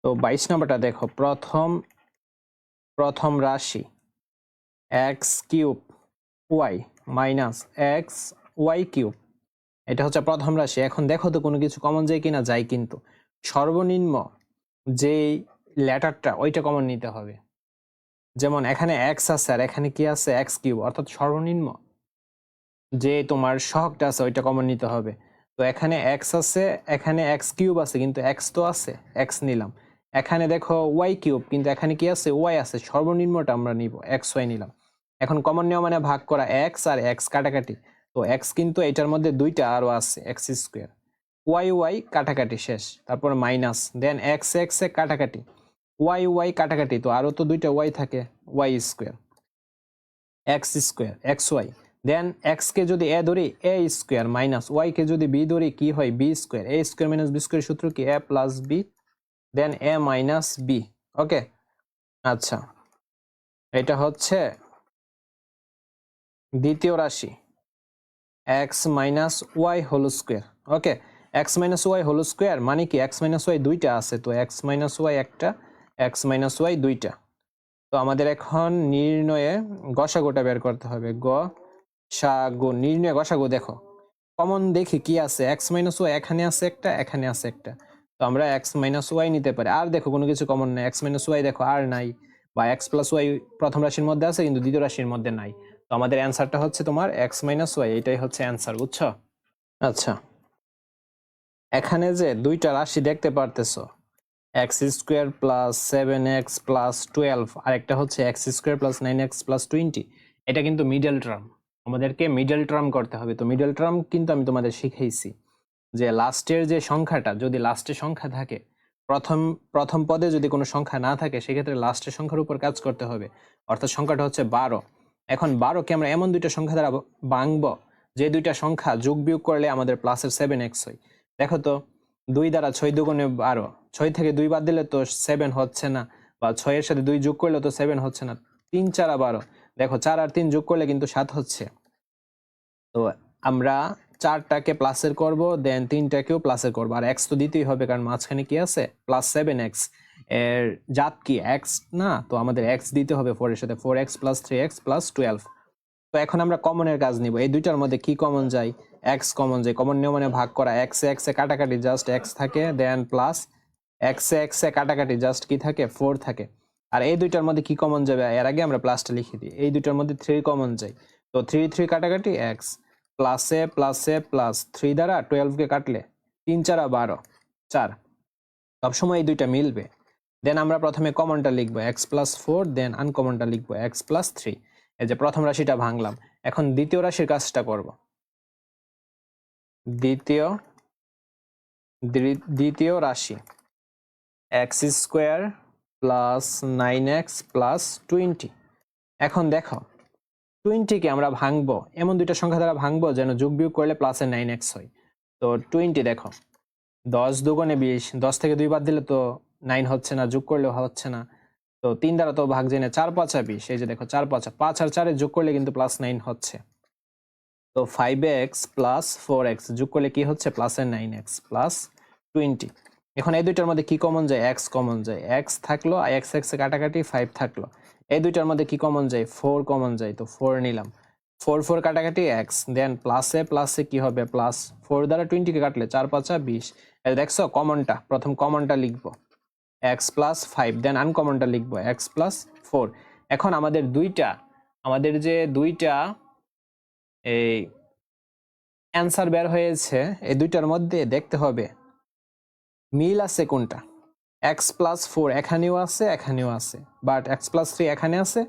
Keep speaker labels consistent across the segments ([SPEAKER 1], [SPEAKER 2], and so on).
[SPEAKER 1] তো 22 নম্বরটা দেখো, প্রথম রাশি x cube y minus x y cube, এটা হচ্ছে প্রথম রাশি। এখন দেখো তো কোনো কিছু কমন যায় কিনা, যায়, কিন্তু সর্বনিম্ন যেই লেটারটা ওইটা কমন নিতে হবে। যেমন এখানে এক্স আছে আর এখানে কি আছে, এক্স কিউব, অর্থাৎ সর্বনিম্ন যে তোমার সহগটা আছে ওইটা কমন নিতে হবে। তো এখানে এক্স আছে, এখানে এক্স কিউব আছে, কিন্তু এক্স তো আছে, এক্স নিলাম। এখানে দেখো ওয়াই কিউব, কিন্তু এখানে কি আছে, ওয়াই আছে, সর্বনিম্নটা আমরা নিব, এক্স ওয়াই নিলাম। এখন কমন নেওয়া মানে ভাগ করা, এক্স আর এক্স কাটাকাটি। তো এক্স কিন্তু এটার মধ্যে দুইটা আরো আছে, এক্স স্কোয়ার, ওয়াই ওয়াই কাটাকাটি শেষ, তারপর মাইনাস, দেন এক্স এক্স এ কাটাকাটি, ওয়াই ওয়াই কাটাকাটি, তো আরো তো দুইটা ওয়াই থাকে, Y square, X square X Y, then X কে যদি এ ধরি এ স্কোয়ার মাইনাস ওয়াই কে যদি বি ধরি কি হয়, B square, A square minus B square সূত্র কি, A plus B, then A minus B. Okay, আচ্ছা, এটা হচ্ছে দ্বিতীয় রাশি X minus Y whole square. Okay, X minus Y whole square মানে কি, এক্স মাইনাস ওয়াই দুইটা আছে, তো এক্স মাইনাস ওয়াই একটা, এক্স মাইনাস ওয়াই দুইটা। তো আমাদের এখন নির্ণয়ে গসাগুটা বের করতে হবে, গসাগু, নির্ণয় গসাগু। দেখো কমন দেখি কি আছে, এক্স মাইনাস ওয়াই এখানে আছে একটা, এখানে আছে একটা, তো আমরা এক্স মাইনাস ওয়াই নিতে পারি। আর দেখো কোনো কিছু কমন নেই, এক্স মাইনাস ওয়াই দেখো আর নাই, বা এক্স প্লাস ওয়াই প্রথম রাশির মধ্যে আছে কিন্তু দ্বিতীয় রাশির মধ্যে নাই। তো আমাদের অ্যান্সারটা হচ্ছে তোমার এক্স মাইনাস ওয়াই, এটাই হচ্ছে অ্যান্সার, বুঝছো? আচ্ছা, এখানে যে দুইটা রাশি দেখতে পারতেছো, x square plus 7x plus 12, আর একটা হচ্ছে x square plus 9x plus 20, এটা কিন্তু মিডল টার্ম, আমাদেরকে মিডল টার্ম করতে হবে। তো মিডল টার্ম কিন্তু আমি তোমাদের শিখাইছি যে লাস্টের যে সংখ্যাটা, যদি লাস্টে সংখ্যা থাকে, প্রথম পদে যদি কোনো সংখ্যা না থাকে, সেক্ষেত্রে লাস্টের সংখ্যার উপর কাজ করতে হবে, অর্থাৎ সংখ্যাটা হচ্ছে 12। এখন 12কে আমরা এমন দুইটা সংখ্যা দ্বারা ভাঙবো যে দুইটা সংখ্যা যোগ বিয়োগ করলে আমাদের প্লাসের 7x হয়। দেখো তো, 2 দ্বারা 6 দুগুণে 12, 6 থেকে 2 বাদ দিলে তো 7 হচ্ছে না, বা 6 এর সাথে 2 যোগ করলে তো 7 হচ্ছে না, 3 4 12, দেখো 4 আর 3 যোগ করলে কিন্তু 7 হচ্ছে। তো আমরা 4টাকে প্লাসের করব, দেন 3টাকেও প্লাসের করব, আর এক্স তো দিতেই হবে কারণ মাঝখানে কি আছে, প্লাস 7x, এর জাত কি এক্স না, তো আমাদের এক্স দিতে হবে 4 এর সাথে, 4x প্লাস 3x প্লাস 12। তো এখন আমরা কমনের কাজ নিব, এই দুইটার মধ্যে কি কমন যায়, এক্স কমন যায়, কমন নিয়ম মানে ভাগ করা, এক্স এক্স এ কাটাকাটি জাস্ট এক্স থাকে, দেন প্লাস এক্স এ কাটাকাটি জাস্ট কি থাকে, 4 থাকে। আর এই দুইটার মধ্যে কি কমন যাবে, এর আগে আমরা প্লাসটা লিখে দিই, এই দুইটার মধ্যে 3 কমন যায়, তো 3 3 কাটাকাটি এক্স, প্লাসে প্লাস 3 দ্বারা 12 কে কাটলে 3 4 12, 4, সবসময় এই দুইটা মিলবে। দেন আমরা প্রথমে কমনটা লিখবো এক্স প্লাস 4, দেন আনকমনটা লিখবো এক্স প্লাস 3। এই যে প্রথম রাশিটা ভাঙলাম, এখন দ্বিতীয় রাশির কাজটা করব। দ্বিতীয় রাশি x square plus 9x plus 20। এখন দেখো 20কে আমরা ভাঙবো এমন দুইটা সংখ্যা দ্বারা ভাঙবো যেন যোগ বিয়োগ করলে প্লাসের 9x হয়। তো 20 দেখো 10 দুগুণে 20, 10 থেকে 2 বাদ দিলে তো 9 হচ্ছে না, যোগ করলেও হচ্ছে না, তো 3 দ্বারা তো ভাগ যায় না, 4 5 20, এই যে দেখো 4 5 5 আর 4 যোগ করলে কিন্তু প্লাস 9 হচ্ছে। তো 5x প্লাস 4x যোগ করলে কি হচ্ছে, প্লাসের 9x প্লাস 20। এখন এই দুইটার মধ্যে কি কমন যায়, x কমন যায়, x থাকলো, x x এ কাটাকাটি 5 থাকলো, এই দুইটার মধ্যে কি কমন যায়, 4 কমন যায়, তো 4 নিলাম, 4 4 কাটাকাটি x, দেন প্লাসে কি হবে, প্লাস 4 দ্বারা 20 কে কাটলে 4 5 20, এই দেখছো কমনটা, প্রথম কমনটা লিখবো x প্লাস 5, দেন আনকমনটা লিখবো x প্লাস 4। এখন আমাদের যে দুইটা এই অ্যান্সার বের হয়েছে, এই দুইটার মধ্যে দেখতে হবে মিল আছে কোনটা। x প্লাস 4 এখানেও আছে, এখানেও আছে, বাট x প্লাস 3 এখানে আছে,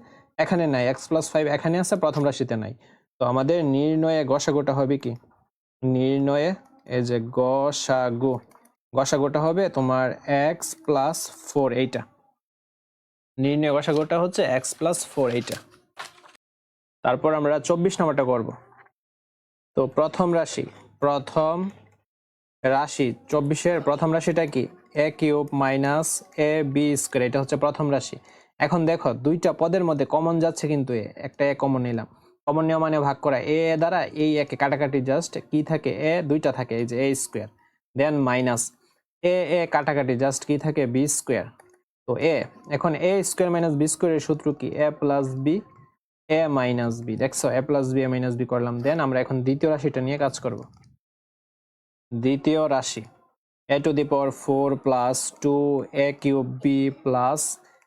[SPEAKER 1] এখানে নাই, x প্লাস 5 এখানে আছে, প্রথম রাশিতে নাই। তো আমাদের নির্ণয়ে গসাগুটা হবে কি, নির্ণয়ে এই যে গসাগুটা হবে তোমার x প্লাস 4, এইটা নির্ণয় গসাগুটা হচ্ছে x প্লাস 4 এইটা। তারপর আমরা 24 নম্বরটা করব। তো প্রথম রাশি 24-এর প্রথম রাশিটা কি, এ cube minus A B square, এটা হচ্ছে প্রথম রাশি। এখন দেখো দুইটা পদের মধ্যে কমন যাচ্ছে, কিন্তু একটা এ কমন নিলাম, কমন নেওয়া মানে ভাগ করা, এ দ্বারা এই একে কাটাকাটি জাস্ট কি থাকে, এ দুইটা থাকে, এই যে এ স্কোয়ার, দেন মাইনাস এ এ কাটাকাটি জাস্ট কি থাকে বি স্কোয়ার। তো এ এখন এ স্কোয়ার মাইনাস বি স্কোয়ারের সূত্র কি A plus b a minus B. দেখছো এ plus b a minus b করলাম। দেন আমরা এখন দ্বিতীয় রাশিটা নিয়ে কাজ করব। দ্বিতীয় রাশি A to the power 4 plus 2 A cube B plus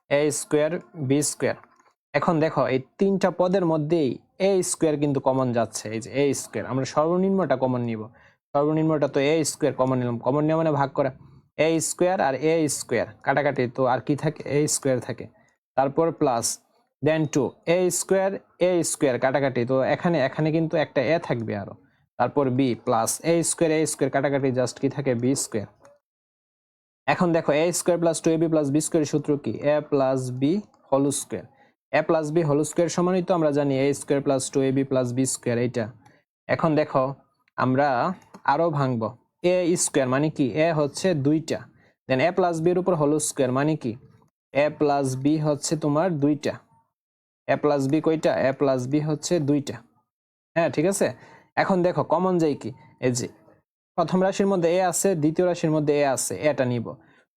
[SPEAKER 1] A square B square. এখন দেখো এই তিনটা পদের মধ্যেই এ স্কোয়ার কিন্তু কমন যাচ্ছে। এই যে এ স্কোয়ার আমরা সর্বনিম্নটা কমন নিব। সর্বনিম্নটা তো এ স্কোয়ার কমন নিলাম। কমন নেওয়া মানে ভাগ করা। এ স্কোয়ার আর এ স্কোয়ার কাটাকাটি তো আর কি থাকে এ স্কোয়ার থাকে। তারপর প্লাস দেন 2 এ স্কোয়ার কাটাকাটি তো এখানে এখানে কিন্তু একটা এ থাকবে আরো। তারপর বি প্লাস এ স্কোয়ার কাটাকাটি জাস্ট কি থাকে বি স্কোয়ার। এখন দেখো A square plus 2ab plus B স্কোয়ারের সূত্র কি A plus B whole square. A plus B whole square সমানই তো আমরা জানি A square plus 2ab plus B square এইটা। এখন দেখো আমরা আরো ভাঙবো। এ স্কোয়ার মানে কি এ হচ্ছে 2টা। দেন এ প্লাস বি এর উপর হোল স্কোয়ার মানে কি এ প্লাস বি হচ্ছে তোমার 2টা। এ প্লাস বি কয়টা এ প্লাস বি হচ্ছে 2টা। হ্যাঁ ঠিক আছে। এখন দেখো কমন যাই কি এই যে প্রথম রাশির মধ্যে এ আছে দ্বিতীয় রাশির মধ্যে এ আছে এটা নিব।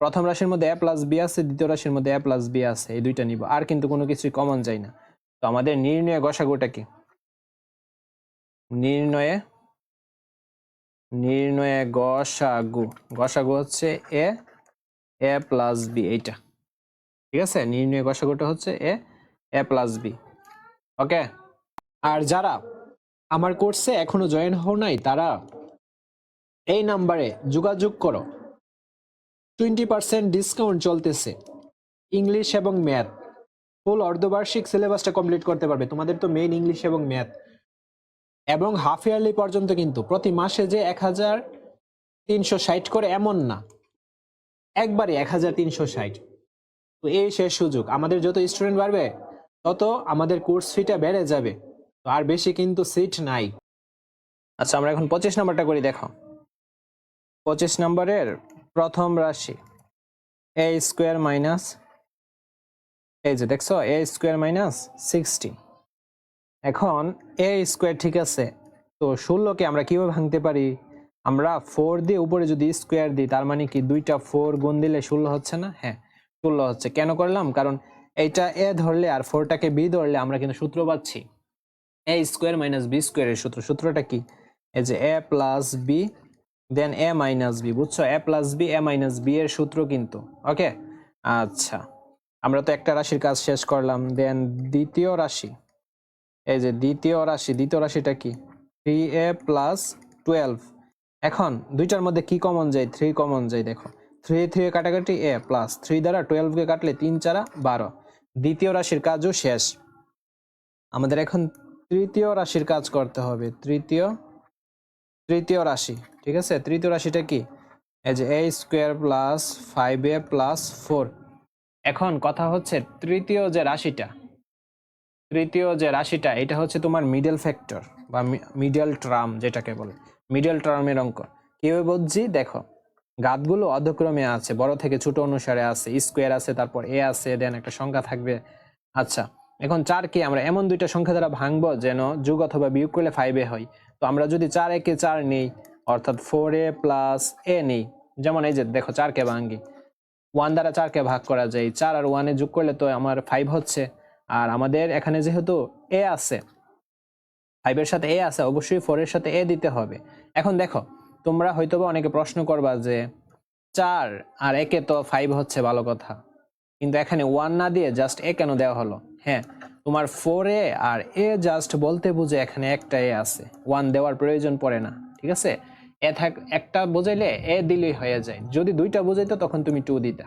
[SPEAKER 1] প্রথম রাশির মধ্যে এ প্লাস বি আছে দ্বিতীয় রাশির মধ্যে এ প্লাস বি আছে এই দুইটা নিব। আর কিন্তু কোনো কিছুই কমন যায় না। তো আমাদের নির্ণয় গসাগুটা কি নির্ণয়ে গসাগু হচ্ছে এ এ প্লাস বি এইটা। ঠিক আছে নির্ণয় গসাগুটা হচ্ছে এ এ প্লাস বি। ওকে। আর যারা আমার কোর্সে এখনো জয়েন হও নাই তারা এই নাম্বারে যোগাযোগ করো। 20% ডিসকাউন্ট চলতেছে। ইংলিশ এবং ম্যাথ ফুল অর্ধবার্ষিক সিলেবাসটা কমপ্লিট করতে পারবে। তোমাদের তো মেইন ইংলিশ এবং ম্যাথ এবং হাফ ইয়ারলি পর্যন্ত কিন্তু প্রতি মাসে যে 1360 করে এমন না, একবারে 1360। তো এই শেষ সুযোগ। আমাদের যত স্টুডেন্ট বাড়বে তত আমাদের কোর্স ফিটা বেড়ে যাবে। তো আর বেশি কিন্তু সিট নাই। আচ্ছা আমরা এখন 25 নাম্বারটা করি। দেখো 25 নাম্বারের প্রথম রাশি এ স্কোয়ার মাইনাস এই যে দেখছো এ স্কোয়ার মাইনাস 60। এখন এ স্কোয়ার ঠিক আছে। তো 16কে আমরা কিভাবে ভাঙতে পারি আমরা 4 দিয়ে উপরে যদি স্কোয়ার দিই তার মানে কি 2টা 4 গুণ দিলে 16 হচ্ছে না। হ্যাঁ 16 হচ্ছে। কেন করলাম কারণ এইটা এ ধরলে আর 4টাকে বি ধরলে আমরা কিন্তু সূত্র পাচ্ছি এ স্কোয়ার মাইনাস বি স্কোয়ারের সূত্র। সূত্রটা কি এই যে এ plus B then A minus B. বুঝছো এ plus b a minus B এর সূত্র কিন্তু। ওকে আচ্ছা আমরা তো একটা রাশির কাজ শেষ করলাম। দেন দ্বিতীয় রাশি এই যে দ্বিতীয় রাশিটা কি 3a প্লাস 12। এখন দুইটার মধ্যে কি কমন যায় 3 কমন যায়। দেখো 3 3 কাটাকাটি a প্লাস 3 দ্বারা 12 কে কাটলে 3 4 12। দ্বিতীয় রাশির কাজও শেষ। আমাদের এখন তৃতীয় রাশির কাজ করতে হবে। তৃতীয় রাশি ঠিক আছে। তৃতীয় রাশিটা কি এই যে a square plus 5a plus 4। এখন কথা হচ্ছে তৃতীয় যে রাশিটা এটা হচ্ছে তোমার মিডল ফ্যাক্টর বা মিডল টার্ম যেটাকে বলে মিডল টার্মের অঙ্ক। কিভাবে বুঝছি দেখো ঘাতগুলো অধক্রমে আছে, বড় থেকে ছোট অনুসারে আছে। স্কোয়ার আছে তারপর এ আছে দেন একটা সংখ্যা থাকবে। আচ্ছা এখন 4কে আমরা এমন দুইটা সংখ্যা দ্বারা ভাঙবো যেন যোগ অথবা বিয়োগ করলে 5a হয়। তো আমরা যদি 4 একে 4 নেই অর্থাৎ 4a প্লাস a নেই। যেমন এই যে দেখো 4কে ভাঙি 1 দ্বারা 4কে ভাগ করা যায়। 4 আর 1 এ যোগ করলে তো আমার 5 হচ্ছে। আর আমাদের এখানে যেহেতু এ আছে 5 এর সাথে এ আছে অবশ্যই 4 এর সাথে এ দিতে হবে। এখন দেখো তোমরা হয়তোবা অনেকে প্রশ্ন করবা যে 4 আর একে তো 5 হচ্ছে ভালো কথা, কিন্তু এখানে 1 না দিয়ে জাস্ট এ কেন দেওয়া হলো? হ্যাঁ তোমার 4a আর এ জাস্ট বলতে বুঝে এখানে একটা এ আছে, 1 দেওয়ার প্রয়োজন পড়ে না। ঠিক আছে একটা বোঝাইলে এ দিলেই হয়ে যায়। যদি দুইটা বোঝাইতো তখন তুমি 2 দিতা,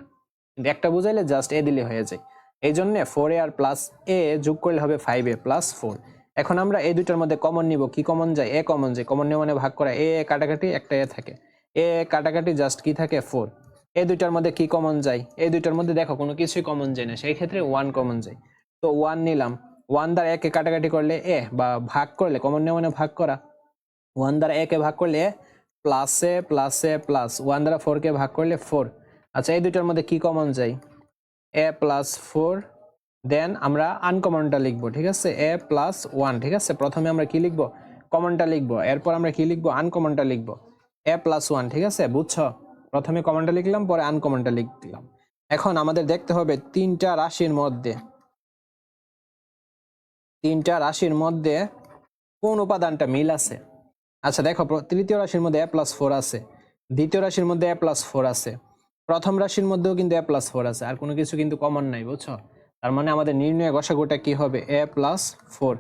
[SPEAKER 1] কিন্তু একটা বোঝাইলে জাস্ট এ দিলে হয়ে যায়। এই জন্য 4a আর প্লাস এ যোগ করলে হবে 5a প্লাস 4। এখন আমরা এই দুইটার মধ্যে কমন নিব। কি কমন যায়? এ কমন যায়। কমন নেওয়া মানে ভাগ করা। এ কাটাকাটি একটা এ থাকে, এ কাটাকাটি জাস্ট কি থাকে 4। এই দুইটার মধ্যে কি কমন যায়? এই দুইটার মধ্যে দেখো কোনো কিছুই কমন যায় না, সেই ক্ষেত্রে 1 কমন যায়। তো 1 নিলাম। 1 দ্বারা একে কাটাকাটি করলে এ বা ভাগ করলে কমন নেওয়া মানে ভাগ করা। 1 দ্বারা একে ভাগ করলে এ প্লাস এ প্লাস এ প্লাস 1 দ্বারা 4 কে ভাগ করলে 4। আচ্ছা এই দুইটার মধ্যে কি কমন যায়? এ প্লাস 4 দেন আমরা আনকমনটা লিখবো। ঠিক আছে এ প্লাস 1। ঠিক আছে প্রথমে আমরা কি লিখবো? কমনটা লিখবো, এরপর আমরা কি লিখবো? আনকমনটা লিখবো। এ প্লাস 1। ঠিক আছে বুঝছো? প্রথমে কমনটা লিখলাম, পরে আনকমনটা লিখলাম। এখন আমাদের দেখতে হবে তিনটা রাশির মধ্যে কোন উপাদানটা মিল আছে। আচ্ছা দেখো, তৃতীয় রাশির মধ্যে a+4 আছে, দ্বিতীয় রাশির মধ্যে a+4 আছে, প্রথম রাশির মধ্যেও কিন্তু a+4 আছে, আর কোনো কিছু কিন্তু কমন নাই, বুঝছো? তার মানে আমাদের নির্ণয় গসাগুটা কি হবে? a+4।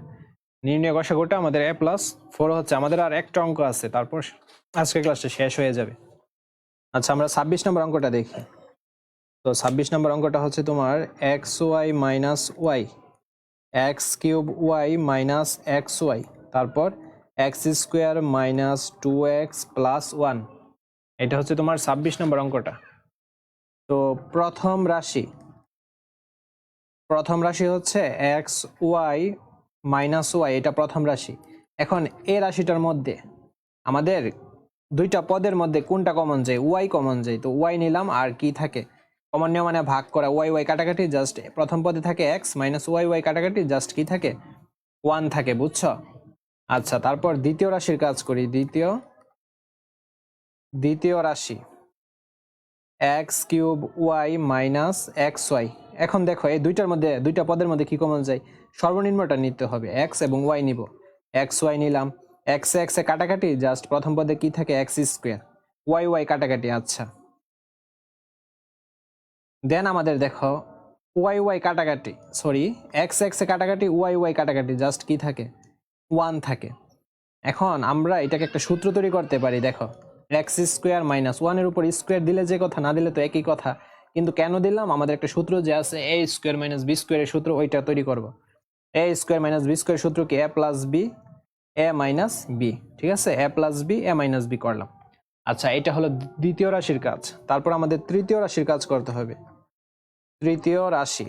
[SPEAKER 1] নির্ণয় গসাগুটা আমাদের a+4 হচ্ছে। আমাদের আর একটা অঙ্ক আছে, তারপর আজকের ক্লাসটা শেষ হয়ে যাবে। আচ্ছা, আমরা 26 নম্বর অঙ্কটা দেখি। তো 26 নম্বর অঙ্কটা হচ্ছে তোমার xy minus y, x³ y minus xy, তারপর x² মাইনাস 2x প্লাস 1। এটা হচ্ছে তোমার 26 নম্বর অঙ্কটা। তো প্রথম রাশি হচ্ছে xy মাইনাস ওয়াই, এটা প্রথম রাশি। এখন এই রাশিটার মধ্যে আমাদের দুইটা পদের মধ্যে কোনটা কমন যায়? ওয়াই কমন যায়। তো ওয়াই নিলাম, আর কি থাকে? কমন নিয়ম মানে ভাগ করা, ওয়াই ওয়াই কাটাকাটি, জাস্ট প্রথম পদে থাকে এক্স মাইনাস ওয়াই ওয়াই কাটাকাটি, জাস্ট কি থাকে? 1 থাকে, বুঝছো? আচ্ছা, তারপর দ্বিতীয় রাশির কাজ করি। দ্বিতীয় রাশি x³ মাইনাস xy। এখন দেখো এই দুইটা পদের মধ্যে কি কমন যায়? সর্বনিম্নটা নিতে হবে, x এবং y নিব। xy নিলাম, x এ কাটাকাটি, জাস্ট প্রথম পদে কি থাকে? x², y y কাটাকাটি। আচ্ছা, দেন আমাদের দেখো y y কাটাকাটি, সরি x এ কাটাকাটি, y y কাটাকাটি, জাস্ট কি থাকে? 1 থাকে। এখন আমরা এটাকে একটা সূত্র তৈরি করতে পারি। দেখো, x² মাইনাস 1 এর উপর স্কোয়ার দিলে যে কথা, না দিলে তো একই কথা। কিন্তু কেন দিলাম? আমাদের একটা সূত্র যে আছে a² মাইনাস b² এর সূত্র, ওইটা তৈরি করব। a² মাইনাস b² সূত্র কি? a plus b a minus b. ঠিক আছে, a plus b a minus b করলাম। আচ্ছা, এটা হলো দ্বিতীয় রাশির কাজ। তারপর আমাদের তৃতীয় রাশির কাজ করতে হবে। তৃতীয় রাশি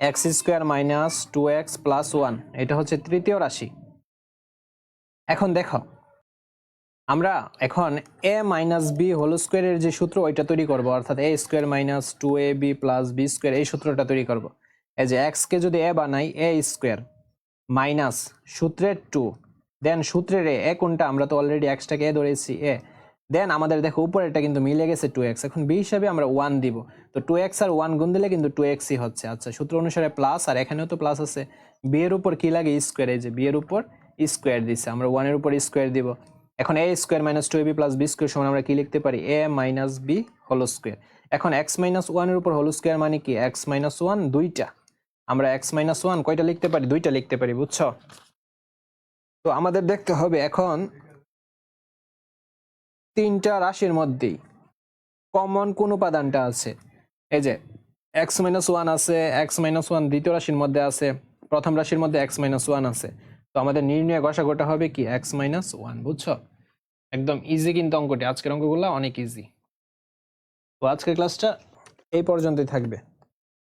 [SPEAKER 1] x² মাইনাস 2x প্লাস 1, এটা হচ্ছে তৃতীয় রাশি। এখন দেখো, আমরা এখন a মাইনাস বি হোল স্কোয়ারের যে সূত্র, ওইটা তৈরি করব, অর্থাৎ a² minus 2ab plus b² এই সূত্রটা তৈরি করব। এই যে x কে যদি a বানাই, a² মাইনাস সূত্রের 2, দেন সূত্রের a কোনটা? আমরা তো অলরেডি xটাকে a ধরেছি, a। দেন আমাদের দেখো উপরেরটা কিন্তু মিলে গেছে 2x, এখন b হিসাবে আমরা 1 দিব। তো 2x আর 1 গুণ দিলে কিন্তু 2xই হচ্ছে। আচ্ছা, সূত্র অনুসারে প্লাস, আর এখানেও তো প্লাস আছে। b এর উপর কি লাগে? স্কোয়ার। এই যে b এর উপর স্কোয়ার দিছে, আমরা 1 এর উপর স্কোয়ার দিব। এখন a² minus 2ab plus b² সমান আমরা কি লিখতে পারি? a minus b whole square. এখন x মাইনাস 1 এর উপর হোল স্কোয়ার মানে কি? x মাইনাস 1 দুইটা, আমরা x মাইনাস 1 কয়টা লিখতে পারি? দুইটা লিখতে পারি, বুঝছো? তো আমাদের দেখতে হবে এখন তিনটা রাশির মধ্যেই কমন কোন উপাদানটা আছে। এই যে x মাইনাস 1 আছে, x মাইনাস 1 দ্বিতীয় রাশির মধ্যে আছে, প্রথম রাশির মধ্যে x মাইনাস 1 আছে। তো আমাদের নির্ণয় গসাগুটা হবে কি? x মাইনাস 1, বুঝছো? একদম ইজি কিন্তু অঙ্কটি, আজকের অঙ্কগুলো অনেক ইজি। তো আজকের ক্লাসটা এই পর্যন্তই থাকবে।